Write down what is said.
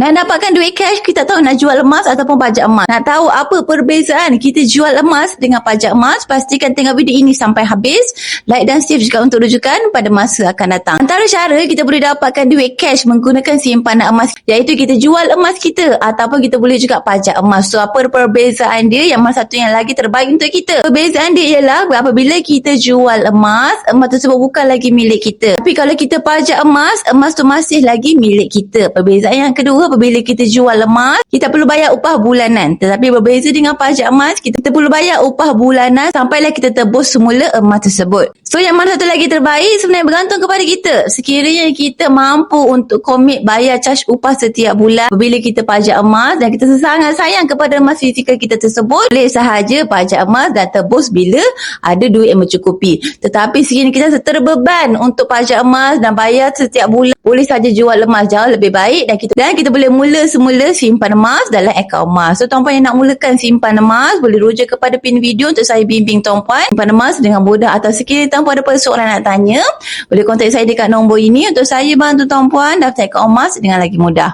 Nak dapatkan duit cash, kita tahu nak jual emas ataupun pajak emas. Nak tahu apa perbezaan kita jual emas dengan pajak emas? Pastikan tengok video ini sampai habis. Like dan save juga untuk rujukan pada masa akan datang. Antara cara kita boleh dapatkan duit cash menggunakan simpanan emas, iaitu kita jual emas kita ataupun kita boleh juga pajak emas. So, apa perbezaan dia? Yang mana satu yang lagi terbaik untuk kita? Perbezaan dia ialah apabila kita jual emas, emas tersebut bukan lagi milik kita. Tapi kalau kita pajak emas, emas tu masih lagi milik kita. Perbezaan yang kedua, apabila kita jual emas, kita perlu bayar upah bulanan. Tetapi berbeza dengan pajak emas, kita perlu bayar upah bulanan sampailah kita tebus semula emas tersebut. So, yang mana satu lagi terbaik sebenarnya bergantung kepada kita. Sekiranya kita mampu untuk komit bayar charge upah setiap bulan apabila kita pajak emas dan kita sangat sayang kepada emas fizikal kita tersebut, boleh sahaja pajak emas dan tebus bila ada duit yang mencukupi. Tetapi sekiranya kita terbeban untuk pajak emas dan bayar setiap bulan, boleh saja jual emas, jauh lebih baik, dan kita boleh mula semula simpan emas dalam akaun emas. So, tuan-puan yang nak mulakan simpan emas, boleh rujuk kepada pin video untuk saya bimbing tuan-puan simpan emas dengan mudah. Atau sekiranya tuan-puan ada persoalan nak tanya, boleh kontak saya dekat nombor ini untuk saya bantu tuan-puan daftar akaun emas dengan lagi mudah.